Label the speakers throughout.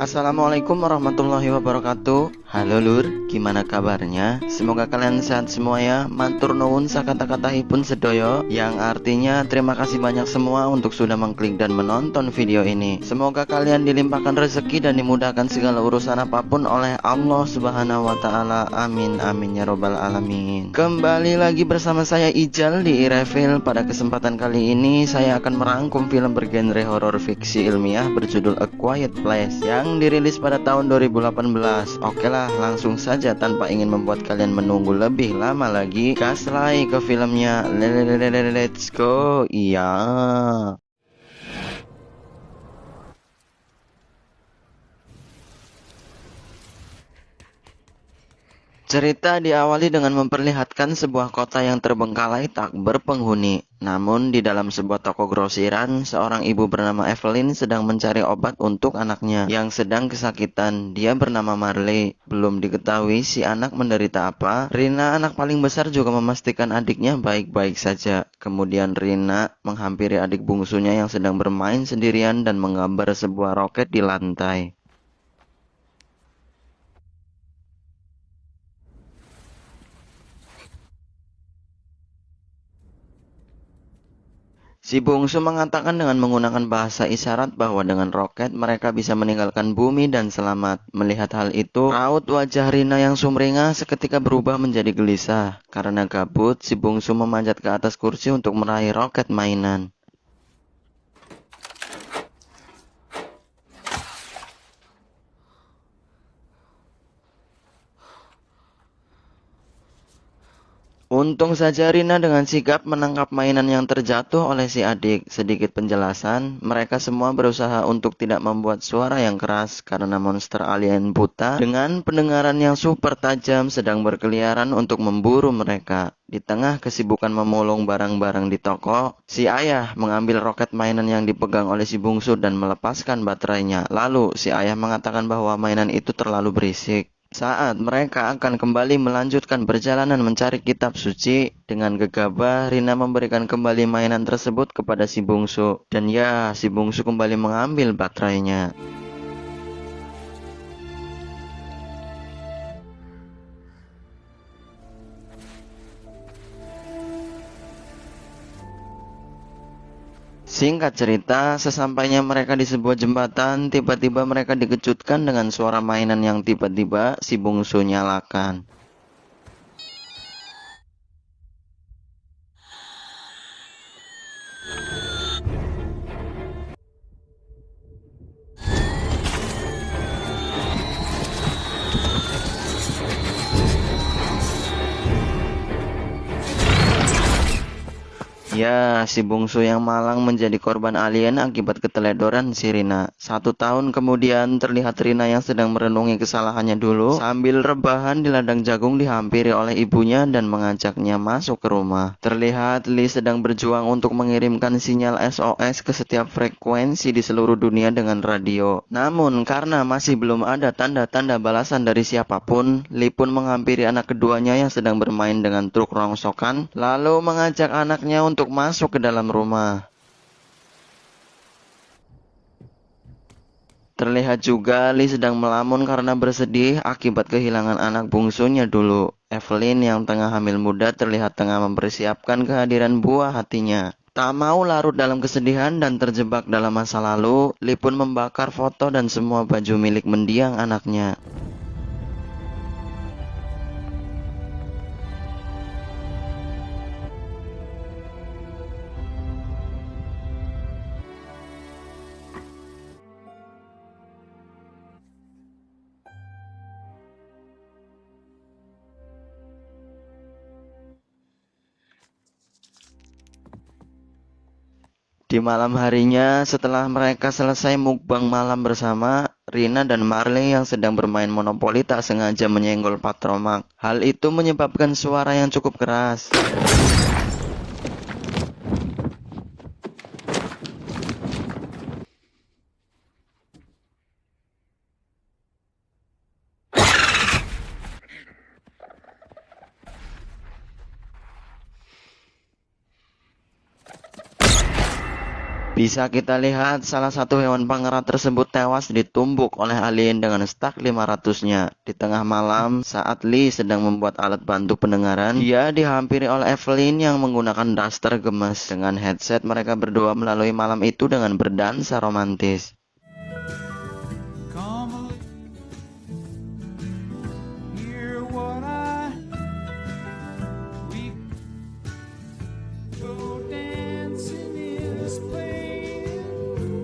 Speaker 1: Assalamualaikum warahmatullahi wabarakatuh. Halo lur, gimana kabarnya? Semoga kalian sehat semua ya. Matur nuwun sakata-katahipun sedoyo, yang artinya terima kasih banyak semua untuk sudah mengklik dan menonton video ini. Semoga kalian dilimpahkan rezeki dan dimudahkan segala urusan apapun oleh Allah Subhanahu wa taala. Amin amin ya robbal alamin. Kembali lagi bersama saya Ijal di iReveal. Pada kesempatan kali ini saya akan merangkum film bergenre horor fiksi ilmiah berjudul A Quiet Place yang dirilis pada tahun 2018. Oke lah, langsung saja tanpa ingin membuat kalian menunggu lebih lama lagi, gaslay ke filmnya. Let's go. Iya. Cerita diawali dengan memperlihatkan sebuah kota yang terbengkalai tak berpenghuni. Namun di dalam sebuah toko grosiran, seorang ibu bernama Evelyn sedang mencari obat untuk anaknya yang sedang kesakitan. Dia bernama Marley. Belum diketahui si anak menderita apa. Rina, anak paling besar, juga memastikan adiknya baik-baik saja. Kemudian Rina menghampiri adik bungsunya yang sedang bermain sendirian dan menggambar sebuah roket di lantai. Si bungsu mengatakan dengan menggunakan bahasa isyarat bahwa dengan roket mereka bisa meninggalkan bumi dan selamat. Melihat hal itu, raut wajah Rina yang sumringah seketika berubah menjadi gelisah. Karena gabut, si bungsu memanjat ke atas kursi untuk meraih roket mainan. Untung saja Rina dengan sigap menangkap mainan yang terjatuh oleh si adik. Sedikit penjelasan, mereka semua berusaha untuk tidak membuat suara yang keras karena monster alien buta dengan pendengaran yang super tajam sedang berkeliaran untuk memburu mereka. Di tengah kesibukan memulung barang-barang di toko, si ayah mengambil roket mainan yang dipegang oleh si bungsu dan melepaskan baterainya. Lalu si ayah mengatakan bahwa mainan itu terlalu berisik. Saat mereka akan kembali melanjutkan perjalanan mencari kitab suci, dengan gegabah Rina memberikan kembali mainan tersebut kepada si bungsu. Dan ya, si bungsu kembali mengambil baterainya. Singkat cerita, sesampainya mereka di sebuah jembatan, tiba-tiba mereka dikejutkan dengan suara mainan yang tiba-tiba si bungsu nyalakan. Ya, si bungsu yang malang menjadi korban alien akibat keteledoran si Rina. 1 tahun kemudian terlihat Rina yang sedang merenungi kesalahannya dulu sambil rebahan di ladang jagung dihampiri oleh ibunya dan mengajaknya masuk ke rumah. Terlihat Lee sedang berjuang untuk mengirimkan sinyal SOS ke setiap frekuensi di seluruh dunia dengan radio. Namun karena masih belum ada tanda-tanda balasan dari siapapun, Lee pun menghampiri anak keduanya yang sedang bermain dengan truk rongsokan, lalu mengajak anaknya untuk masuk ke dalam rumah. Terlihat juga Lee sedang melamun karena bersedih akibat kehilangan anak bungsunya dulu. Evelyn yang tengah hamil muda terlihat tengah mempersiapkan kehadiran buah hatinya. Tak mau larut dalam kesedihan dan terjebak dalam masa lalu, Lee pun membakar foto dan semua baju milik mendiang anaknya. Di malam harinya, setelah mereka selesai mukbang malam bersama, Rina dan Marley yang sedang bermain monopoli tak sengaja menyenggol patromak. Hal itu menyebabkan suara yang cukup keras. Bisa kita lihat salah satu hewan pangerat tersebut tewas ditumbuk oleh alien dengan Stark 500-nya. Di tengah malam saat Lee sedang membuat alat bantu pendengaran, dia dihampiri oleh Evelyn yang menggunakan daster gemes. Dengan headset mereka berdua melalui malam itu dengan berdansa romantis.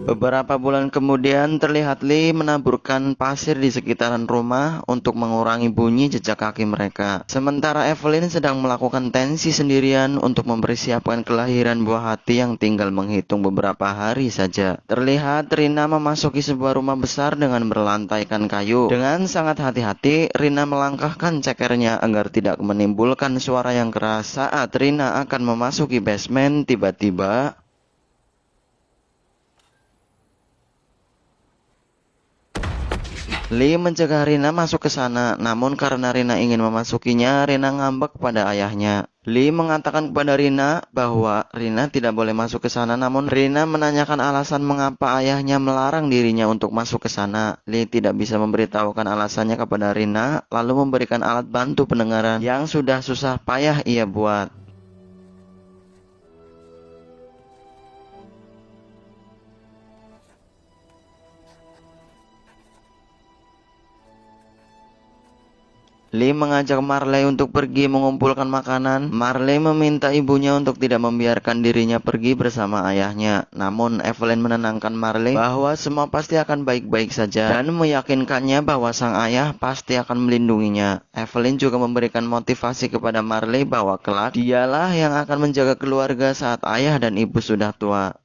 Speaker 1: Beberapa bulan kemudian terlihat Lee menaburkan pasir di sekitaran rumah untuk mengurangi bunyi jejak kaki mereka. Sementara Evelyn sedang melakukan tensi sendirian untuk mempersiapkan kelahiran buah hati yang tinggal menghitung beberapa hari saja. Terlihat Rina memasuki sebuah rumah besar dengan berlantaikan kayu. Dengan sangat hati-hati, Rina melangkahkan cekernya agar tidak menimbulkan suara yang keras. Saat Rina akan memasuki basement, tiba-tiba Lee mencegah Rina masuk ke sana, namun karena Rina ingin memasukinya, Rina ngambek pada ayahnya. Lee mengatakan kepada Rina bahwa Rina tidak boleh masuk ke sana, namun Rina menanyakan alasan mengapa ayahnya melarang dirinya untuk masuk ke sana. Lee tidak bisa memberitahukan alasannya kepada Rina, lalu memberikan alat bantu pendengaran yang sudah susah payah ia buat. Lee mengajak Marley untuk pergi mengumpulkan makanan. Marley meminta ibunya untuk tidak membiarkan dirinya pergi bersama ayahnya. Namun Evelyn menenangkan Marley bahwa semua pasti akan baik-baik saja dan meyakinkannya bahwa sang ayah pasti akan melindunginya. Evelyn juga memberikan motivasi kepada Marley bahwa kelak dialah yang akan menjaga keluarga saat ayah dan ibu sudah tua.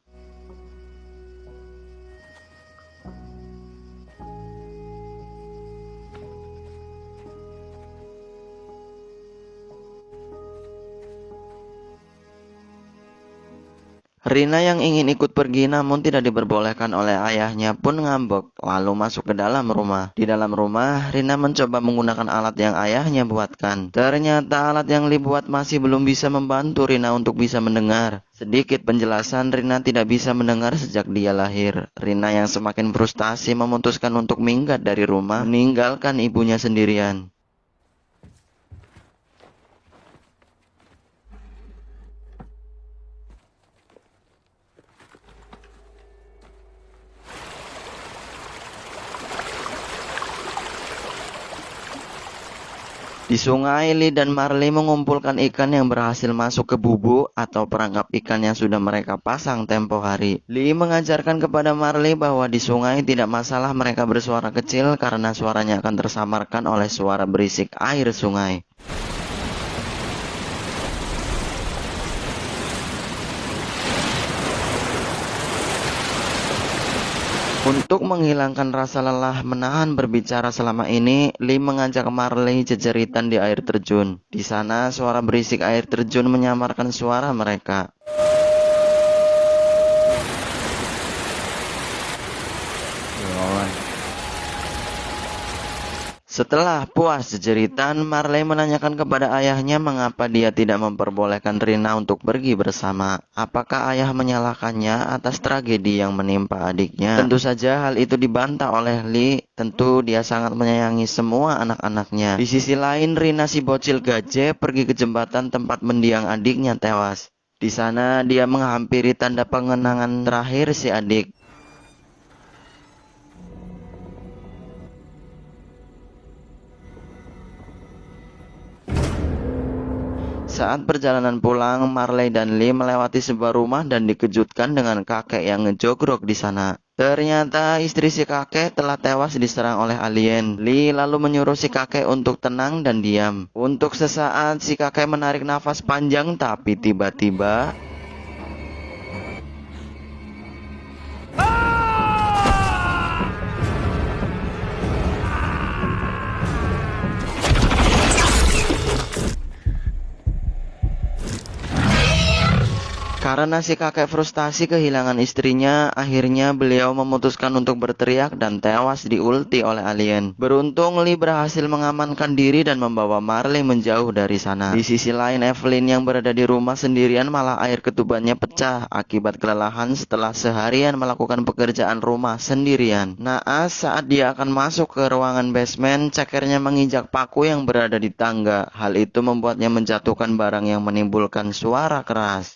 Speaker 1: Rina yang ingin ikut pergi namun tidak diperbolehkan oleh ayahnya pun ngambek lalu masuk ke dalam rumah. Di dalam rumah, Rina mencoba menggunakan alat yang ayahnya buatkan. Ternyata alat yang dibuat masih belum bisa membantu Rina untuk bisa mendengar. Sedikit penjelasan, Rina tidak bisa mendengar sejak dia lahir. Rina yang semakin frustasi memutuskan untuk minggat dari rumah, meninggalkan ibunya sendirian. Di sungai, Lee dan Marley mengumpulkan ikan yang berhasil masuk ke bubuk atau perangkap ikan yang sudah mereka pasang tempo hari. Lee mengajarkan kepada Marley bahwa di sungai tidak masalah mereka bersuara kecil karena suaranya akan tersamarkan oleh suara berisik air sungai. Untuk menghilangkan rasa lelah menahan berbicara selama ini, Lee mengajak Marley jejeritan di air terjun. Di sana, suara berisik air terjun menyamarkan suara mereka. Setelah puas jejeritan, Marley menanyakan kepada ayahnya mengapa dia tidak memperbolehkan Rina untuk pergi bersama. Apakah ayah menyalahkannya atas tragedi yang menimpa adiknya? Tentu saja hal itu dibantah oleh Lee. Tentu dia sangat menyayangi semua anak-anaknya. Di sisi lain, Rina si bocil gaje pergi ke jembatan tempat mendiang adiknya tewas. Di sana dia menghampiri tanda pengenangan terakhir si adik. Saat perjalanan pulang, Marley dan Lee melewati sebuah rumah dan dikejutkan dengan kakek yang ngejogrok di sana. Ternyata istri si kakek telah tewas diserang oleh alien. Lee lalu menyuruh si kakek untuk tenang dan diam. Untuk sesaat si kakek menarik nafas panjang, tapi tiba-tiba Karena si kakek frustasi kehilangan istrinya, akhirnya beliau memutuskan untuk berteriak dan tewas diulti oleh alien. Beruntung Lee berhasil mengamankan diri dan membawa Marley menjauh dari sana. Di sisi lain, Evelyn yang berada di rumah sendirian malah air ketubannya pecah akibat kelelahan setelah seharian melakukan pekerjaan rumah sendirian. Naas saat dia akan masuk ke ruangan basement, cekernya menginjak paku yang berada di tangga. Hal itu membuatnya menjatuhkan barang yang menimbulkan suara keras.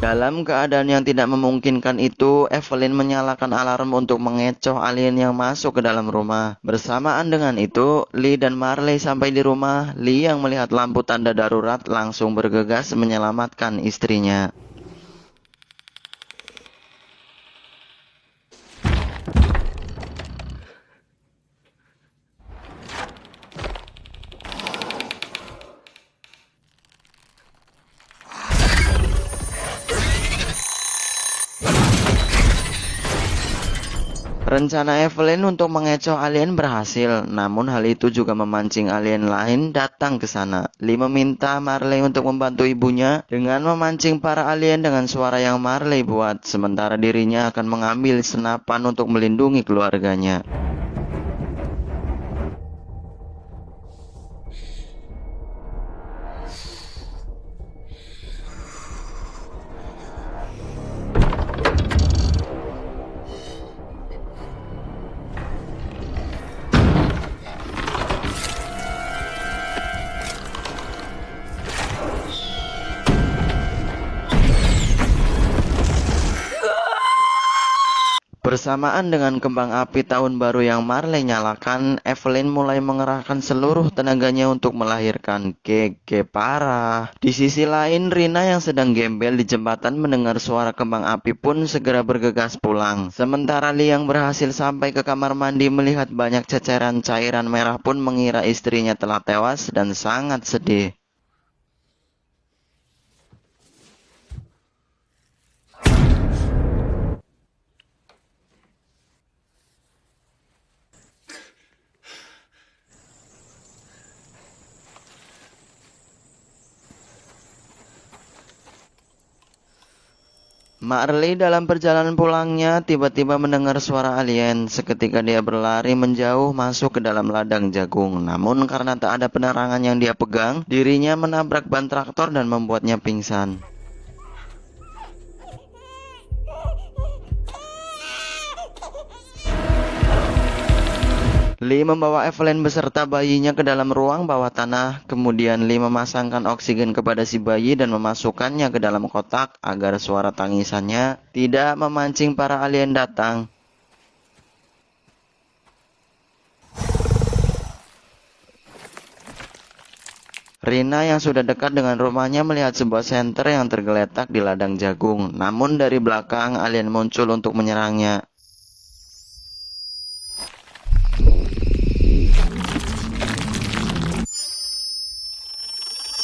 Speaker 1: Dalam keadaan yang tidak memungkinkan itu, Evelyn menyalakan alarm untuk mengecoh alien yang masuk ke dalam rumah. Bersamaan dengan itu, Lee dan Marley sampai di rumah. Lee yang melihat lampu tanda darurat langsung bergegas menyelamatkan istrinya. Rencana Evelyn untuk mengecoh alien berhasil, namun hal itu juga memancing alien lain datang ke sana. Lee meminta Marley untuk membantu ibunya dengan memancing para alien dengan suara yang Marley buat, sementara dirinya akan mengambil senapan untuk melindungi keluarganya. Bersamaan dengan kembang api tahun baru yang Marley nyalakan, Evelyn mulai mengerahkan seluruh tenaganya untuk melahirkan. Gege parah. Di sisi lain, Rina yang sedang gembel di jembatan mendengar suara kembang api pun segera bergegas pulang. Sementara Lee yang berhasil sampai ke kamar mandi melihat banyak ceceran cairan merah pun mengira istrinya telah tewas dan sangat sedih. Marley dalam perjalanan pulangnya tiba-tiba mendengar suara alien. Seketika dia berlari menjauh masuk ke dalam ladang jagung. Namun karena tak ada penerangan yang dia pegang, dirinya menabrak ban traktor dan membuatnya pingsan. Lee membawa Evelyn beserta bayinya ke dalam ruang bawah tanah. Kemudian Lee memasangkan oksigen kepada si bayi dan memasukkannya ke dalam kotak agar suara tangisannya tidak memancing para alien datang. Rina yang sudah dekat dengan rumahnya melihat sebuah senter yang tergeletak di ladang jagung. Namun dari belakang alien muncul untuk menyerangnya.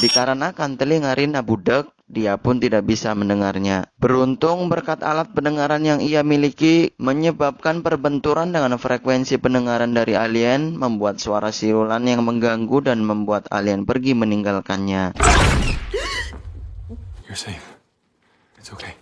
Speaker 1: Dikarenakan telinga Rina budak, dia pun tidak bisa mendengarnya. Beruntung berkat alat pendengaran yang ia miliki menyebabkan perbenturan dengan frekuensi pendengaran dari alien, membuat suara siulan yang mengganggu dan membuat alien pergi meninggalkannya.
Speaker 2: You're safe. It's okay.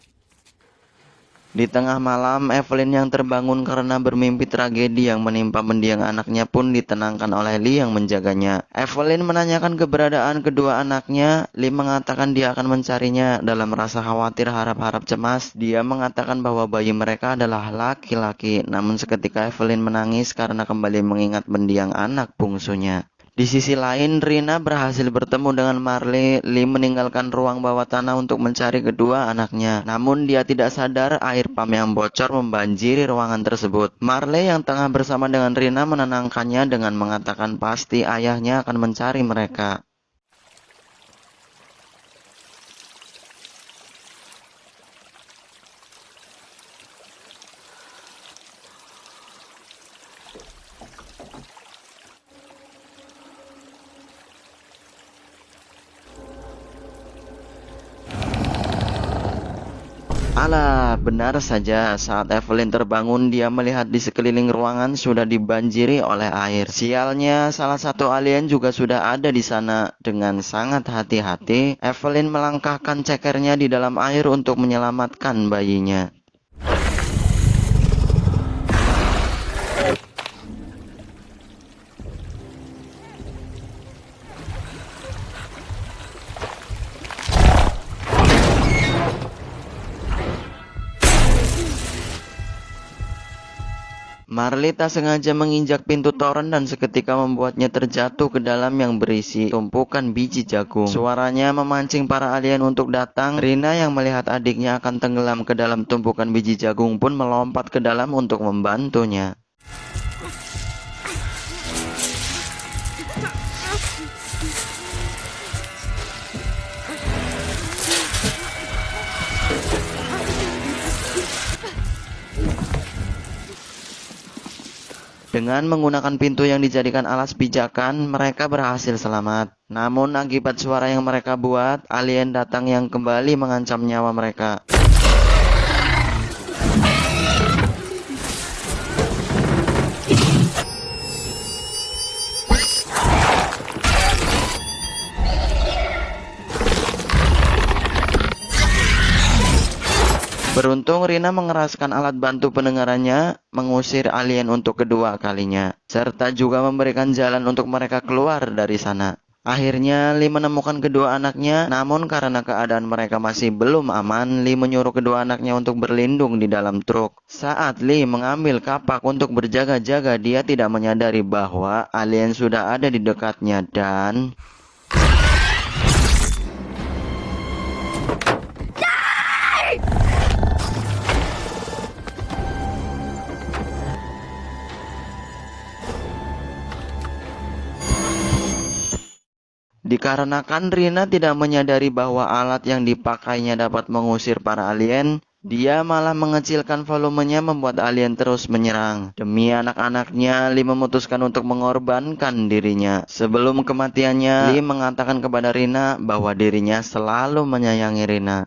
Speaker 1: Di tengah malam, Evelyn yang terbangun karena bermimpi tragedi yang menimpa mendiang anaknya pun ditenangkan oleh Lee yang menjaganya. Evelyn menanyakan keberadaan kedua anaknya. Lee mengatakan dia akan mencarinya. Dalam rasa khawatir harap-harap cemas, dia mengatakan bahwa bayi mereka adalah laki-laki. Namun seketika Evelyn menangis karena kembali mengingat mendiang anak bungsunya. Di sisi lain, Rina berhasil bertemu dengan Marley. Lee meninggalkan ruang bawah tanah untuk mencari kedua anaknya. Namun dia tidak sadar air pam yang bocor membanjiri ruangan tersebut. Marley yang tengah bersama dengan Rina menenangkannya dengan mengatakan pasti ayahnya akan mencari mereka. Alah, benar saja. Saat Evelyn terbangun, dia melihat di sekeliling ruangan sudah dibanjiri oleh air. Sialnya, salah satu alien juga sudah ada di sana. Dengan sangat hati-hati, Evelyn melangkahkan cekernya di dalam air untuk menyelamatkan bayinya. Marley tak sengaja menginjak pintu toren dan seketika membuatnya terjatuh ke dalam yang berisi tumpukan biji jagung. Suaranya memancing para alien untuk datang. Rina yang melihat adiknya akan tenggelam ke dalam tumpukan biji jagung pun melompat ke dalam untuk membantunya. Dengan menggunakan pintu yang dijadikan alas pijakan, mereka berhasil selamat. Namun akibat suara yang mereka buat, alien datang yang kembali mengancam nyawa mereka. Beruntung Rina mengeraskan alat bantu pendengarannya, mengusir alien untuk kedua kalinya, serta juga memberikan jalan untuk mereka keluar dari sana. Akhirnya Lee menemukan kedua anaknya, namun karena keadaan mereka masih belum aman, Lee menyuruh kedua anaknya untuk berlindung di dalam truk. Saat Lee mengambil kapak untuk berjaga-jaga, dia tidak menyadari bahwa alien sudah ada di dekatnya dan... Dikarenakan Rina tidak menyadari bahwa alat yang dipakainya dapat mengusir para alien, dia malah mengecilkan volumenya membuat alien terus menyerang. Demi anak-anaknya, Lee memutuskan untuk mengorbankan dirinya. Sebelum kematiannya, Lee mengatakan kepada Rina bahwa dirinya selalu menyayangi Rina.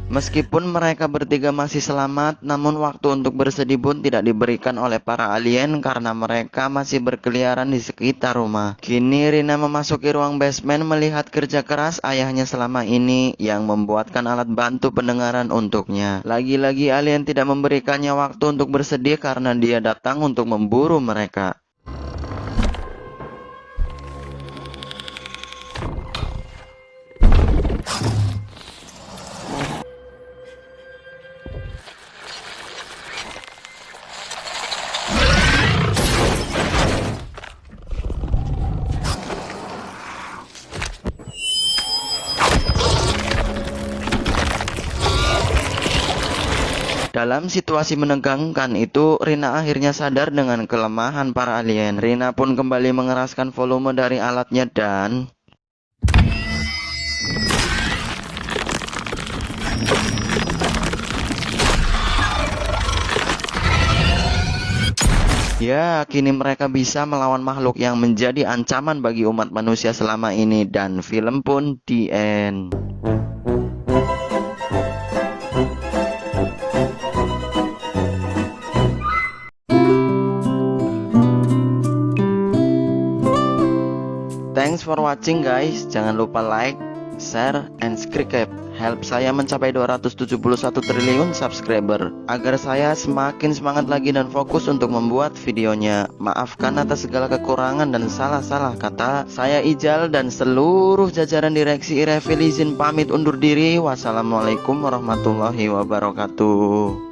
Speaker 1: Meskipun mereka bertiga masih selamat, namun waktu untuk bersedih pun tidak diberikan oleh para alien karena mereka masih berkeliaran di sekitar rumah. Kini Rina memasuki ruang basement melihat kerja keras ayahnya selama ini yang membuatkan alat bantu pendengaran untuknya. Lagi-lagi alien tidak memberikannya waktu untuk bersedih karena dia datang untuk memburu mereka. Dalam situasi menegangkan itu, Rina akhirnya sadar dengan kelemahan para alien. Rina pun kembali mengeraskan volume dari alatnya dan... Ya, kini mereka bisa melawan makhluk yang menjadi ancaman bagi umat manusia selama ini. Dan film pun the end. Thanks for watching guys. Jangan lupa like, share, and subscribe. Help saya mencapai 271 triliun subscriber agar saya semakin semangat lagi dan fokus untuk membuat videonya. Maafkan atas segala kekurangan dan salah-salah kata. Saya Ijal dan seluruh jajaran direksi Irevil izin pamit undur diri. Wassalamualaikum warahmatullahi wabarakatuh.